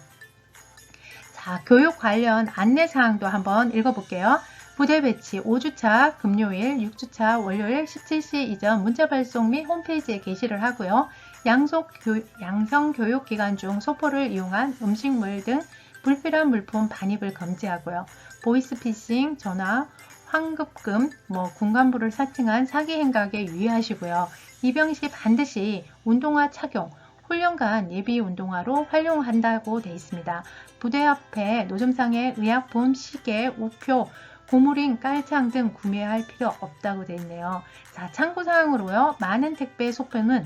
자, 교육 관련 안내사항도 한번 읽어볼게요. 부대 배치 5주차 금요일, 6주차 월요일 17시 이전 문자 발송 및 홈페이지에 게시를 하고요. 양성 교육 기간 중 소포를 이용한 음식물 등 불필요한 물품 반입을 금지하고요. 보이스피싱, 전화, 환급금, 군간부를 사칭한 사기 행각에 유의하시고요. 입영 시 반드시 운동화 착용, 훈련간 예비 운동화로 활용한다고 되어 있습니다. 부대 앞에 노점상의 의약품, 시계, 우표, 고무링, 깔창 등 구매할 필요 없다고 되어 있네요. 자, 참고사항으로요. 많은 택배 소포는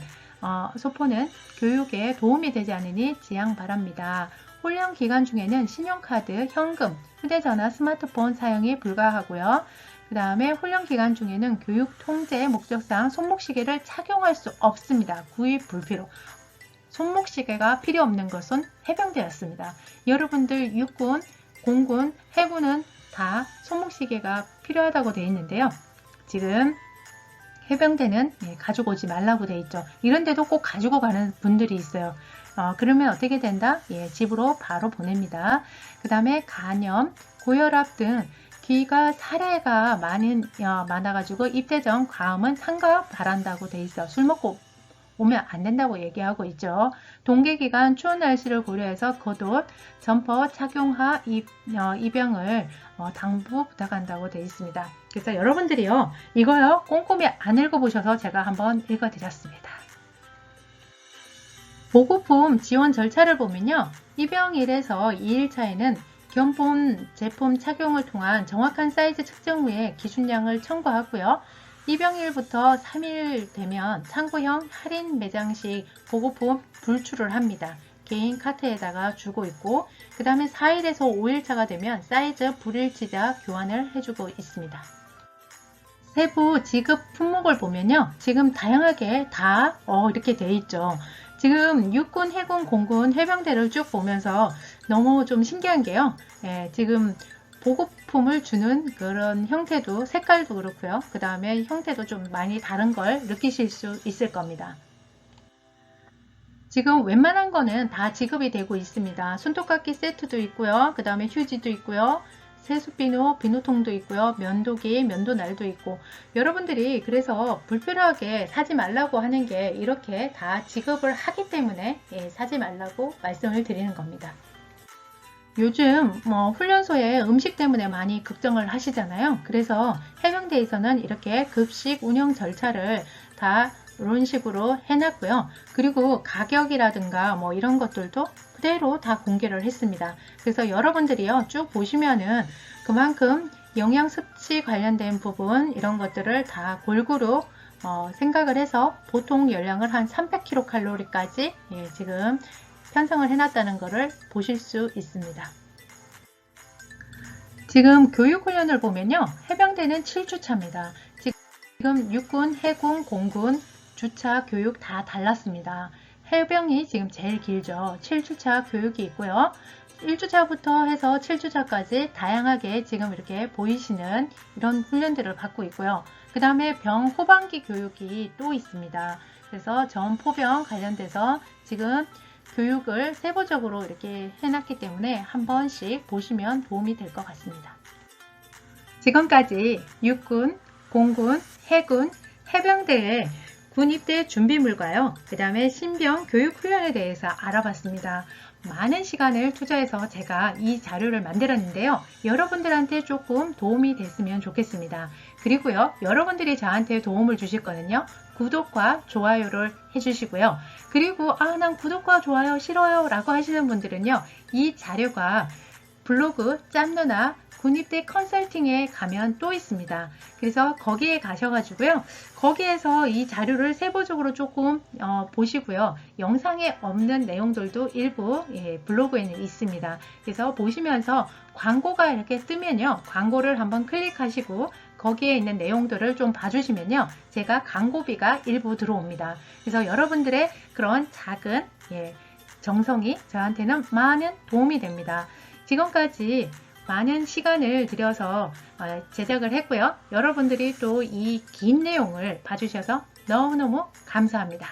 교육에 도움이 되지 않으니 지양 바랍니다. 훈련 기간 중에는 신용카드, 현금, 휴대전화, 스마트폰 사용이 불가하고요. 그 다음에 훈련 기간 중에는 교육 통제 목적상 손목시계를 착용할 수 없습니다. 구입 불필요. 손목시계가 필요 없는 것은 해병대였습니다. 여러분들 육군, 공군, 해군은 다 손목시계가 필요하다고 되어 있는데요. 지금 해병대는 가지고 오지 말라고 되어 있죠. 이런데도 꼭 가지고 가는 분들이 있어요. 그러면 어떻게 된다? 집으로 바로 보냅니다. 그 다음에 간염, 고혈압 등 귀가 사례가 많아가지고 입대 전 과음은 삼가 바란다고 되어 있어. 술 먹고 오면 안 된다고 얘기하고 있죠. 동계기간 추운 날씨를 고려해서 겉옷, 점퍼 착용하 입영을 당부 부탁한다고 되어 있습니다. 그래서 여러분들이요, 이거요 꼼꼼히 안 읽어보셔서 제가 한번 읽어드렸습니다. 보급품 지원 절차를 보면요, 입영 1에서 2일차에는 기본 제품 착용을 통한 정확한 사이즈 측정 후에 기준량을 청구하고요. 입영일부터 3일 되면 창구형 할인 매장식 보급품 불출을 합니다. 개인 카트에다가 주고 있고, 그 다음에 4일에서 5일차가 되면 사이즈 불일치자 교환을 해주고 있습니다. 세부 지급 품목을 보면요, 지금 다양하게 다 이렇게 돼 있죠. 지금 육군, 해군, 공군, 해병대를 쭉 보면서 너무 좀 신기한 게요. 지금 보급품을 주는 그런 형태도, 색깔도 그렇고요. 그 다음에 형태도 좀 많이 다른 걸 느끼실 수 있을 겁니다. 지금 웬만한 거는 다 지급이 되고 있습니다. 손톱깎이 세트도 있고요. 그 다음에 휴지도 있고요. 세수비누, 비누통도 있고요. 면도기, 면도날도 있고, 여러분들이 그래서 불필요하게 사지 말라고 하는 게 이렇게 다 지급을 하기 때문에 사지 말라고 말씀을 드리는 겁니다. 요즘 훈련소에 음식 때문에 많이 걱정을 하시잖아요. 그래서 해병대에서는 이렇게 급식 운영 절차를 다 이런 식으로 해놨고요. 그리고 가격이라든가 이런 것들도 그대로 다 공개를 했습니다. 그래서 여러분들이요, 쭉 보시면은 그만큼 영양 섭취 관련된 부분 이런 것들을 다 골고루 생각을 해서 보통 열량을 한 300kcal까지 지금 편성을 해놨다는 것을 보실 수 있습니다. 지금 교육훈련을 보면요, 해병대는 7주차입니다. 지금 육군, 해군, 공군 주차 교육 다 달랐습니다. 해병이 지금 제일 길죠. 7주차 교육이 있고요. 1주차부터 해서 7주차까지 다양하게 지금 이렇게 보이시는 이런 훈련들을 받고 있고요. 그 다음에 병 후반기 교육이 또 있습니다. 그래서 전포병 관련돼서 지금 교육을 세부적으로 이렇게 해놨기 때문에 한 번씩 보시면 도움이 될 것 같습니다. 지금까지 육군, 공군, 해군, 해병대의 군 입대 준비물과요, 그 다음에 신병 교육훈련에 대해서 알아봤습니다. 많은 시간을 투자해서 제가 이 자료를 만들었는데요. 여러분들한테 조금 도움이 됐으면 좋겠습니다. 그리고요, 여러분들이 저한테 도움을 주실 거는요, 구독과 좋아요를 해주시고요. 그리고 난 구독과 좋아요 싫어요 라고 하시는 분들은요, 이 자료가 블로그 짬누나 군입대 컨설팅에 가면 또 있습니다. 그래서 거기에 가셔가지고요, 거기에서 이 자료를 세부적으로 조금 보시고요. 영상에 없는 내용들도 일부 블로그에는 있습니다. 그래서 보시면서 광고가 이렇게 뜨면요, 광고를 한번 클릭하시고 거기에 있는 내용들을 좀 봐주시면요, 제가 광고비가 일부 들어옵니다. 그래서 여러분들의 그런 작은 정성이 저한테는 많은 도움이 됩니다. 지금까지 많은 시간을 들여서 제작을 했고요. 여러분들이 또 이 긴 내용을 봐주셔서 너무너무 감사합니다.